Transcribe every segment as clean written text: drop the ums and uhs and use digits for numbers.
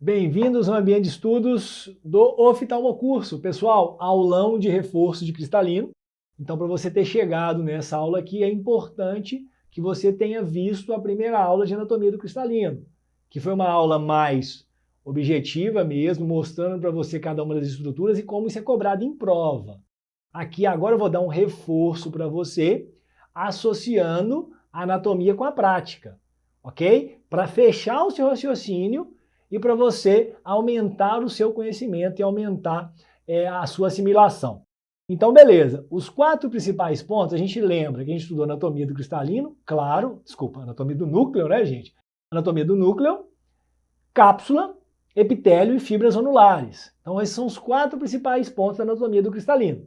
Bem-vindos ao ambiente de estudos do oftalmocurso. Pessoal, aulão de reforço de cristalino. Então, para você ter chegado nessa aula aqui, é importante que você tenha visto a primeira aula de anatomia do cristalino, que foi uma aula mais objetiva mesmo, mostrando para você cada uma das estruturas e como isso é cobrado em prova. Aqui agora eu vou dar um reforço para você, associando a anatomia com a prática, ok? Para fechar o seu raciocínio e para você aumentar o seu conhecimento e aumentar a sua assimilação. Então, beleza. Os 4 principais pontos, a gente lembra que a gente estudou anatomia do cristalino, claro, desculpa, anatomia do núcleo, né, gente? Anatomia do núcleo, cápsula, epitélio e fibras anulares. Então, esses são os 4 principais pontos da anatomia do cristalino.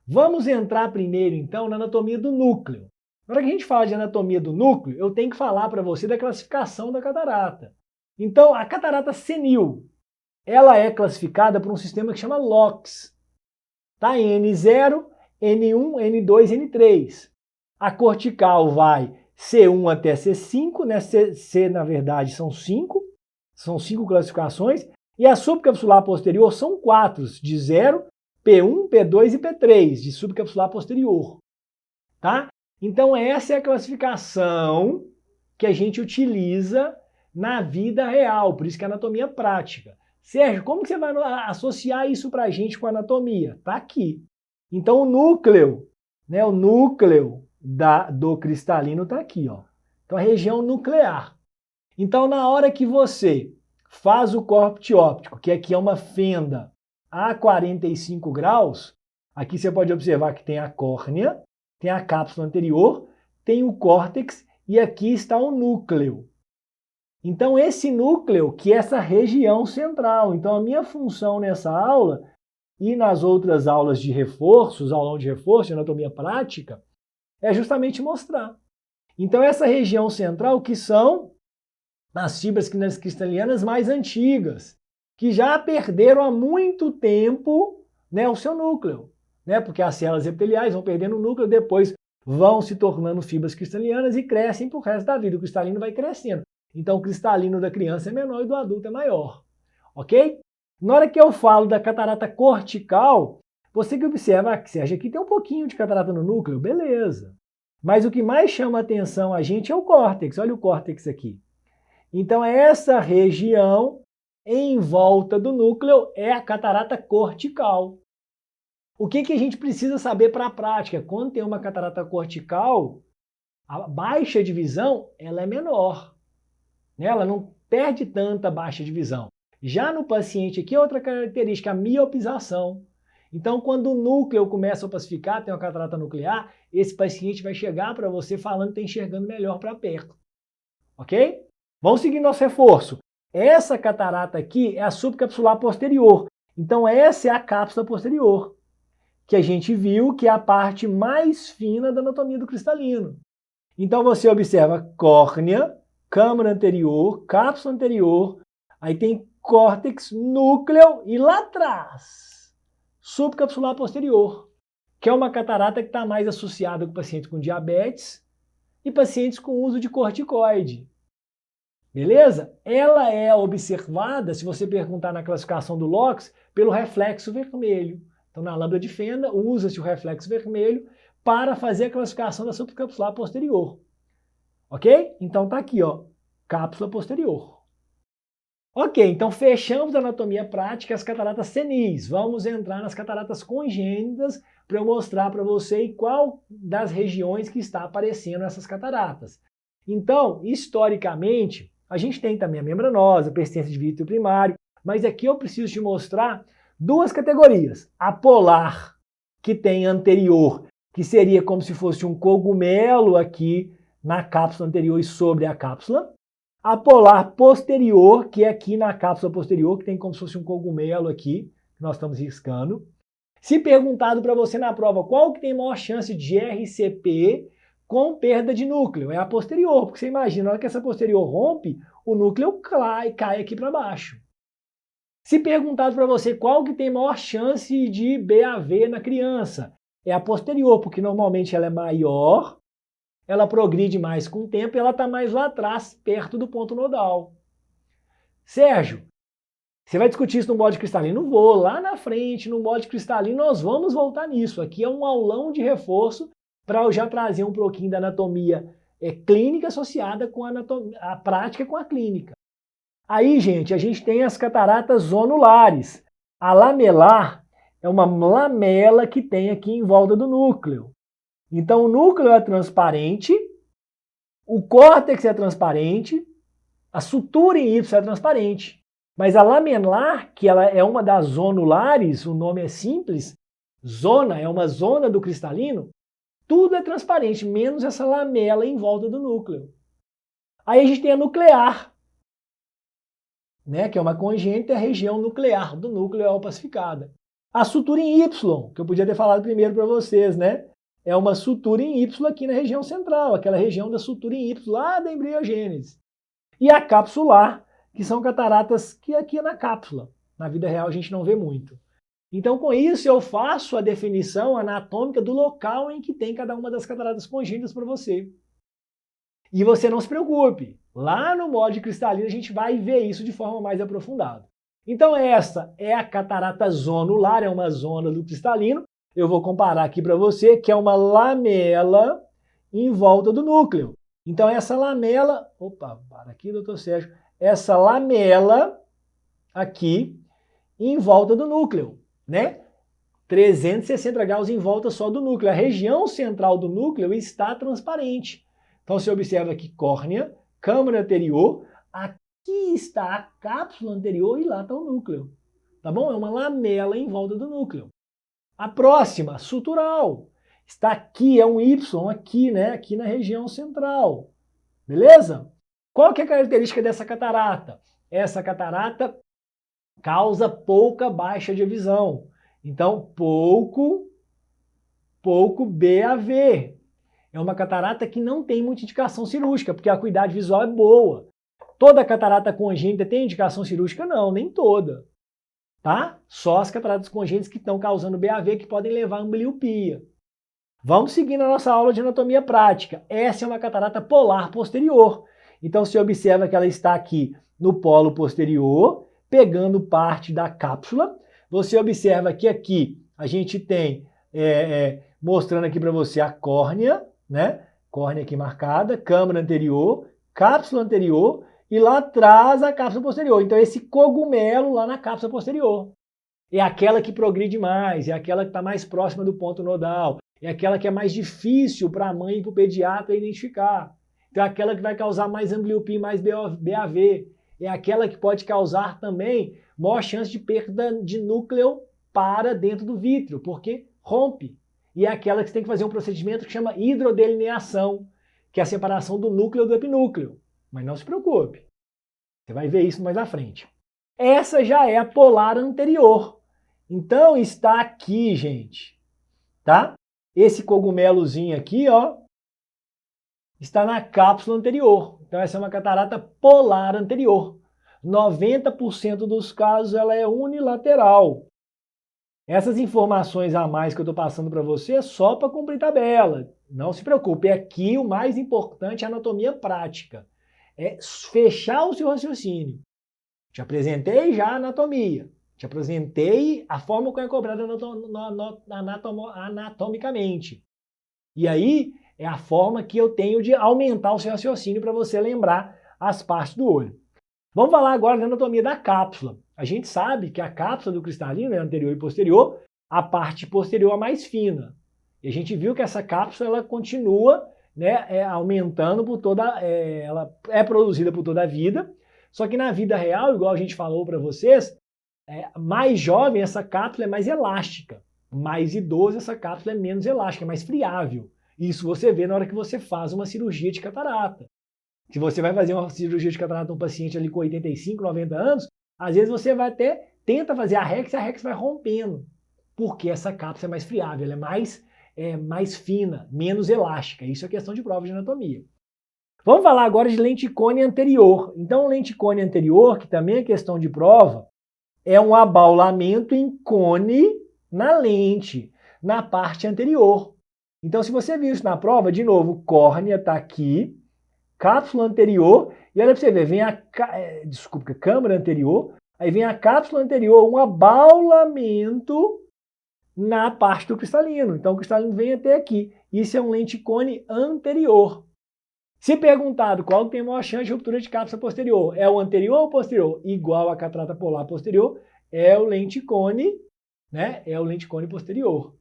Vamos entrar primeiro, então, na anatomia do núcleo. Na hora que a gente fala de anatomia do núcleo, eu tenho que falar para você da classificação da catarata. Então, a catarata senil, ela é classificada por um sistema que chama LOCS. Tá? N0, N1, N2, N3. A cortical vai C1 até C5, né? C, na verdade, são 5 classificações, e a subcapsular posterior são 4, de 0, P1, P2 e P3, de subcapsular posterior. Tá? Então, essa é a classificação que a gente utiliza na vida real, por isso que é anatomia prática. Sérgio, como que você vai associar isso para a gente com a anatomia? Está aqui. Então, o núcleo, né, o núcleo do cristalino está aqui. Ó. Então, a região nuclear. Então, na hora que você faz o córpite óptico, que aqui é uma fenda a 45 graus, aqui você pode observar que tem a córnea, tem a cápsula anterior, tem o córtex e aqui está o núcleo. Então, esse núcleo, que é essa região central. Então, a minha função nessa aula e nas outras aulas de reforços, aulão de reforço, de anatomia prática, é justamente mostrar. Então, essa região central, que são as fibras cristalinas mais antigas, que já perderam há muito tempo, né, o seu núcleo. Né, porque as células epiteliais vão perdendo o núcleo, depois vão se tornando fibras cristalinas e crescem para o resto da vida. O cristalino vai crescendo. Então, o cristalino da criança é menor e do adulto é maior. Ok? Na hora que eu falo da catarata cortical, você que observa que Sérgio, aqui tem um pouquinho de catarata no núcleo, beleza. Mas o que mais chama a atenção a gente é o córtex. Olha o córtex aqui. Então, essa região em volta do núcleo é a catarata cortical. O que a gente precisa saber para a prática? Quando tem uma catarata cortical, a baixa de visão ela é menor. Ela não perde tanta baixa de visão. Já no paciente aqui, outra característica, a miopização. Então, quando o núcleo começa a opacificar, tem uma catarata nuclear, esse paciente vai chegar para você falando que está enxergando melhor para perto. Ok? Vamos seguir nosso reforço. Essa catarata aqui é a subcapsular posterior. Então, essa é a cápsula posterior, que a gente viu que é a parte mais fina da anatomia do cristalino. Então, você observa córnea, câmara anterior, cápsula anterior, aí tem córtex, núcleo e lá atrás, subcapsular posterior, que é uma catarata que está mais associada com pacientes com diabetes e pacientes com uso de corticoide. Beleza? Ela é observada, se você perguntar na classificação do LOCS, pelo reflexo vermelho. Então, na lâmpada de fenda, usa-se o reflexo vermelho para fazer a classificação da subcapsular posterior. Ok? Então tá aqui, ó, cápsula posterior. Ok, então fechamos a anatomia prática, as cataratas senis. Vamos entrar nas cataratas congênitas para eu mostrar para você qual das regiões que está aparecendo essas cataratas. Então, historicamente, a gente tem também a membranosa, persistência de vítreo primário, mas aqui eu preciso te mostrar 2 categorias. A polar, que tem anterior, que seria como se fosse um cogumelo aqui na cápsula anterior e sobre a cápsula. A polar posterior, que é aqui na cápsula posterior, que tem como se fosse um cogumelo aqui, que nós estamos riscando. Se perguntado para você na prova qual que tem maior chance de RCP com perda de núcleo, é a posterior, porque você imagina, na hora que essa posterior rompe, o núcleo cai aqui para baixo. Se perguntado para você qual que tem maior chance de BAV na criança, é a posterior, porque normalmente ela é maior, ela progride mais com o tempo e ela está mais lá atrás, perto do ponto nodal. Sérgio, Você vai discutir isso no molde cristalino? Não vou. Lá na frente, no molde cristalino, nós vamos voltar nisso. Aqui é um aulão de reforço para eu já trazer um pouquinho da anatomia clínica associada com a prática com a clínica. Aí, gente, a gente tem as cataratas zonulares. A lamelar é uma lamela que tem aqui em volta do núcleo. Então, o núcleo é transparente, o córtex é transparente, a sutura em Y é transparente. Mas a lamelar, que ela é uma das zonulares, o nome é simples, zona, é uma zona do cristalino, tudo é transparente, menos essa lamela em volta do núcleo. Aí a gente tem a nuclear, né, que é uma congênita, a região nuclear do núcleo é opacificada. A sutura em Y, que eu podia ter falado primeiro para vocês, né? É uma sutura em Y aqui na região central, aquela região da sutura em Y lá da embriogênese. E a capsular, que são cataratas que aqui é na cápsula. Na vida real a gente não vê muito. Então, com isso, eu faço a definição anatômica do local em que tem cada uma das cataratas congênitas para você. E você não se preocupe, lá no molde cristalino a gente vai ver isso de forma mais aprofundada. Então, essa é a catarata zonular, é uma zona do cristalino. Eu vou comparar aqui para você, que é uma lamela em volta do núcleo. Então, essa lamela... Opa, para aqui, doutor Sérgio. Essa lamela aqui em volta do núcleo, né? 360 graus em volta só do núcleo. A região central do núcleo está transparente. Então você observa aqui córnea, câmara anterior, aqui está a cápsula anterior e lá está o núcleo. Tá bom? É uma lamela em volta do núcleo. A próxima, sutural. Está aqui, é um Y aqui, né? Aqui na região central. Beleza? Qual que é a característica dessa catarata? Essa catarata causa pouca baixa de visão. Então, pouco BAV. É uma catarata que não tem muita indicação cirúrgica, porque a acuidade visual é boa. Toda catarata congênita tem indicação cirúrgica? Não, nem toda. Tá? Só as cataratas congênitas que estão causando BAV que podem levar a ambliopia. Vamos seguir na nossa aula de anatomia prática. Essa é uma catarata polar posterior. Então você observa que ela está aqui no polo posterior, pegando parte da cápsula. Você observa que aqui a gente tem, mostrando aqui para você a córnea, né? Córnea aqui marcada, câmara anterior, cápsula anterior e lá atrás a cápsula posterior. Então esse cogumelo lá na cápsula posterior. É aquela que progride mais, é aquela que está mais próxima do ponto nodal, é aquela que é mais difícil para a mãe e para o pediatra identificar. Então é aquela que vai causar mais ambliopia e mais BAV. É aquela que pode causar também maior chance de perda de núcleo para dentro do vítreo, porque rompe. E é aquela que você tem que fazer um procedimento que chama hidrodelineação, que é a separação do núcleo do epinúcleo. Mas não se preocupe, você vai ver isso mais à frente. Essa já é a polar anterior. Então está aqui, gente, tá? Esse cogumelozinho aqui, ó, está na cápsula anterior. Então essa é uma catarata polar anterior. 90% dos casos ela é unilateral. Essas informações a mais que eu estou passando para você é só para cumprir tabela. Não se preocupe, aqui o mais importante é a anatomia prática. É fechar o seu raciocínio. Te apresentei já a anatomia. Te apresentei a forma como é cobrada anatomicamente. E aí é a forma que eu tenho de aumentar o seu raciocínio para você lembrar as partes do olho. Vamos falar agora da anatomia da cápsula. A gente sabe que a cápsula do cristalino é anterior e posterior, a parte posterior é mais fina. E a gente viu que essa cápsula ela continua, né, aumentando por toda, ela é produzida por toda a vida. Só que na vida real, igual a gente falou para vocês, mais jovem essa cápsula é mais elástica. Mais idoso essa cápsula é menos elástica, é mais friável. Isso você vê na hora que você faz uma cirurgia de catarata. Se você vai fazer uma cirurgia de catarata num paciente ali com 85, 90 anos, às vezes você vai até, tenta fazer a rex e a rex vai rompendo. Porque essa cápsula é mais friável, ela é mais fina, menos elástica. Isso é questão de prova de anatomia. Vamos falar agora de lenticone anterior. Então, lenticone anterior, que também é questão de prova, é um abaulamento em cone na lente, na parte anterior. Então, se você viu isso na prova, de novo, córnea está aqui, cápsula anterior, e olha para você ver, vem a câmara anterior, Aí vem a cápsula anterior, um abaulamento na parte do cristalino. Então o cristalino vem até aqui. Isso é um lenticone anterior. Se perguntado qual tem maior chance de ruptura de cápsula posterior, é o anterior ou o posterior? Igual a catarata polar posterior, é o lenticone, né? É o lenticone posterior.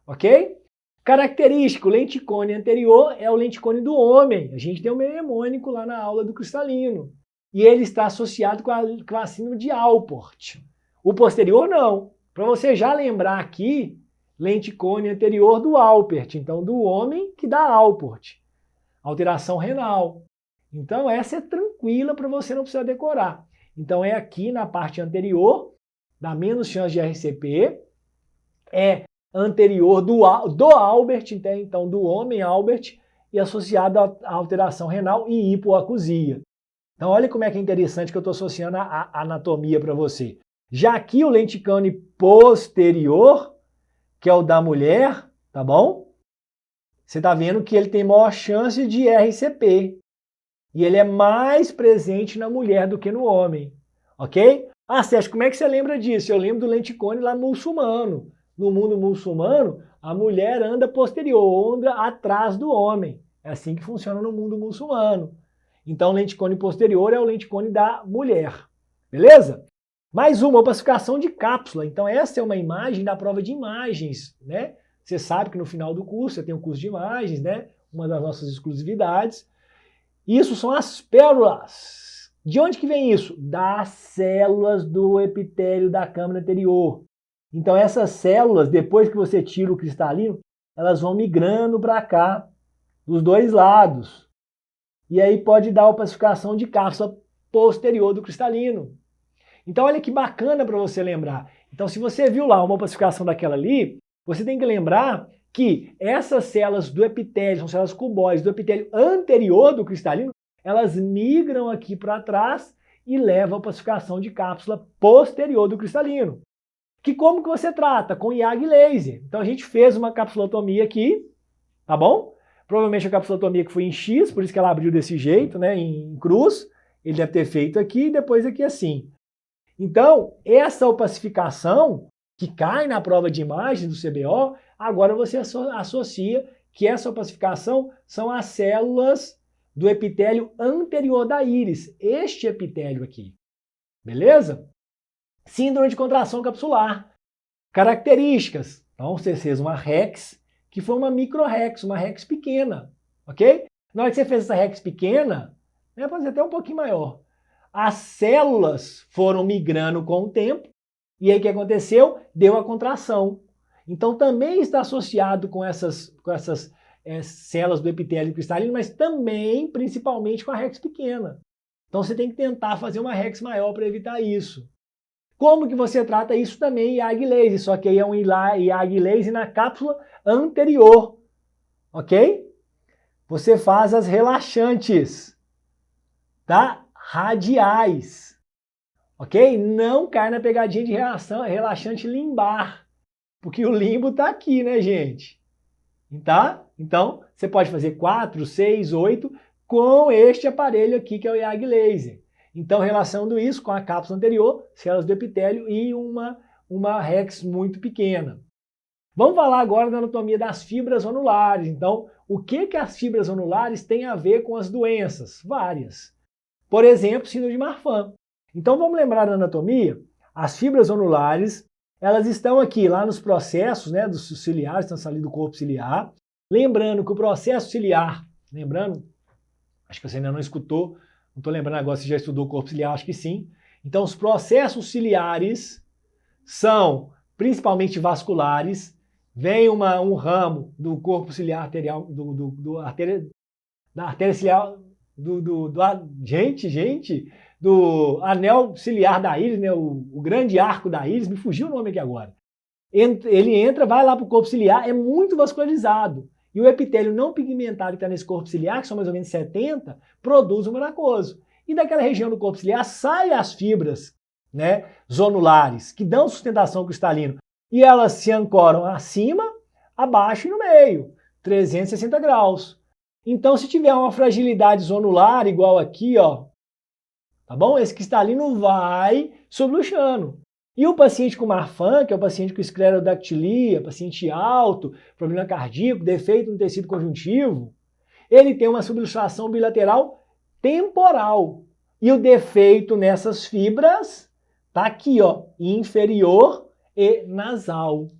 Ok? Característico, o lenticone anterior é o lenticone do homem. A gente tem o mnemônico lá na aula do cristalino. E ele está associado com a síndrome de Alport. O posterior não. Para você já lembrar aqui, lenticone anterior do Alpert. Então, do homem que dá Alport. Alteração renal. Então, essa é tranquila para você não precisar decorar. Então, é aqui na parte anterior, dá menos chance de RCP. É anterior do Albert, então do homem Albert, e associado à alteração renal e hipoacusia. Então olha como é que é interessante que eu estou associando a anatomia para você. Já aqui o lenticone posterior, que é o da mulher, tá bom? Você está vendo que ele tem maior chance de RCP. E ele é mais presente na mulher do que no homem. Ok? Ah, Sérgio, como é que você lembra disso? Eu lembro do lenticone lá muçulmano. No mundo muçulmano, a mulher anda posterior, anda atrás do homem. É assim que funciona no mundo muçulmano. Então, o lenticone posterior é o lenticone da mulher. Beleza? Mais uma opacificação de cápsula. Então, essa é uma imagem da prova de imagens, né? Você sabe que no final do curso, você tem o curso de imagens, né? Uma das nossas exclusividades. Isso são as pérolas. De onde que vem isso? Das células do epitélio da câmara anterior. Então essas células, depois que você tira o cristalino, elas vão migrando para cá, dos dois lados. E aí pode dar opacificação de cápsula posterior do cristalino. Então olha que bacana para você lembrar. Então se você viu lá uma opacificação daquela ali, você tem que lembrar que essas células do epitélio, são células cubóides do epitélio anterior do cristalino, elas migram aqui para trás e levam a opacificação de cápsula posterior do cristalino. Que como que você trata? Com IAG laser. Então a gente fez uma capsulotomia aqui, tá bom? Provavelmente a capsulotomia que foi em X, por isso que ela abriu desse jeito, né, em cruz. Ele deve ter feito aqui e depois aqui assim. Então, essa opacificação que cai na prova de imagem do CBO, agora você associa que essa opacificação são as células do epitélio anterior da íris, este epitélio aqui. Beleza? Síndrome de contração capsular. Características. Então, você fez uma REX, que foi uma micro-REX, uma REX pequena, ok? Na hora que você fez essa REX pequena, né, pode ser até um pouquinho maior, as células foram migrando com o tempo, e aí o que aconteceu? Deu a contração. Então também está associado com essas células do epitélio cristalino, mas também, principalmente, com a REX pequena. Então você tem que tentar fazer uma REX maior para evitar isso. Como que você trata isso também? IAG laser, só que aí é um IAG laser na cápsula anterior, ok? Você faz as relaxantes, tá? Radiais. Ok? Não cai na pegadinha de relaxante limbar, porque o limbo está aqui, né, gente? Tá? Então, você pode fazer 4, 6, 8 com este aparelho aqui, que é o IAG laser. Então, relacionando isso com a cápsula anterior, células do epitélio e uma REX muito pequena. Vamos falar agora da anatomia das fibras anulares. Então, o que as fibras anulares têm a ver com as doenças? Várias. Por exemplo, síndrome de Marfan. Então vamos lembrar da anatomia, as fibras anulares, elas estão aqui, lá nos processos, né, dos ciliares, estão ali do corpo ciliar. Lembrando que o processo ciliar, acho que você ainda não escutou, não estou lembrando agora se já estudou o corpo ciliar, acho que sim. Então os processos ciliares são principalmente vasculares, vem um ramo do corpo ciliar arterial, da artéria ciliar, do anel ciliar da íris, né, o grande arco da íris, me fugiu o nome aqui agora. Ele entra, vai lá para o corpo ciliar, é muito vascularizado. E o epitélio não pigmentado que está nesse corpo ciliar, que são mais ou menos 70, produz um melacoso. E daquela região do corpo ciliar saem as fibras, né, zonulares, que dão sustentação ao cristalino. E elas se ancoram acima, abaixo e no meio, 360 graus. Então, se tiver uma fragilidade zonular, igual aqui, ó, tá bom? Esse cristalino vai subluxando. E o paciente com Marfan, que é o paciente com esclerodactilia, paciente alto, problema cardíaco, defeito no tecido conjuntivo, ele tem uma subluxação bilateral temporal. E o defeito nessas fibras tá aqui, ó, inferior e nasal,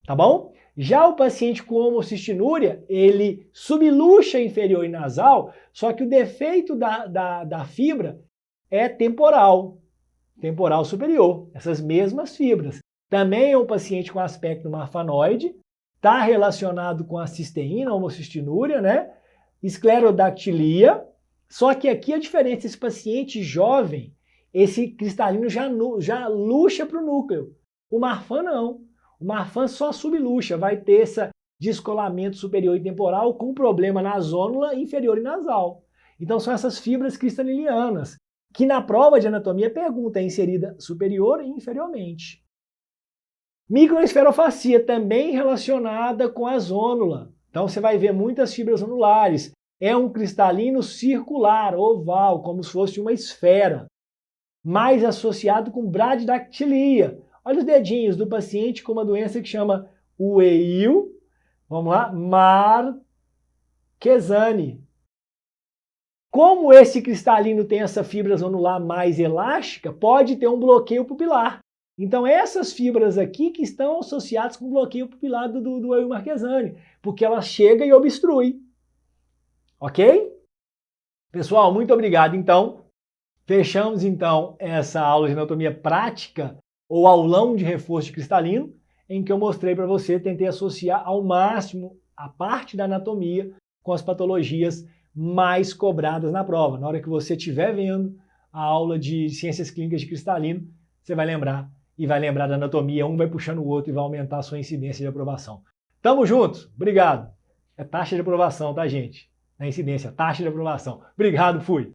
tá bom? Já o paciente com homocistinúria, ele subluxa inferior e nasal, só que o defeito da fibra é temporal superior, essas mesmas fibras. Também é um paciente com aspecto marfanoide, está relacionado com a cisteína, homocistinúria, né? Esclerodactilia, só que aqui a diferença, esse paciente jovem, esse cristalino já luxa para o núcleo. O Marfan não. O Marfan só subluxa, vai ter esse descolamento superior e temporal com problema na zônula inferior e nasal. Então são essas fibras cristalinianas, que na prova de anatomia pergunta é inserida superior e inferiormente. Microesferofacia, também relacionada com a zônula. Então você vai ver muitas fibras zonulares. É um cristalino circular, oval, como se fosse uma esfera, mais associado com bradidactilia. Olha os dedinhos do paciente com uma doença que chama Weill, vamos lá, Marquesani. Como esse cristalino tem essa fibra zonular mais elástica, pode ter um bloqueio pupilar. Então essas fibras aqui que estão associadas com o bloqueio pupilar do Weill Marquesani, porque ela chega e obstrui. Ok? Pessoal, muito obrigado. Então, fechamos então essa aula de anatomia prática ou aulão de reforço de cristalino, em que eu mostrei para você, tentei associar ao máximo a parte da anatomia com as patologias mais cobradas na prova. Na hora que você estiver vendo a aula de ciências clínicas de cristalino, você vai lembrar e vai lembrar da anatomia, um vai puxando o outro e vai aumentar a sua incidência de aprovação. Tamo junto, obrigado. É taxa de aprovação, tá, gente? Na incidência, taxa de aprovação. Obrigado, fui.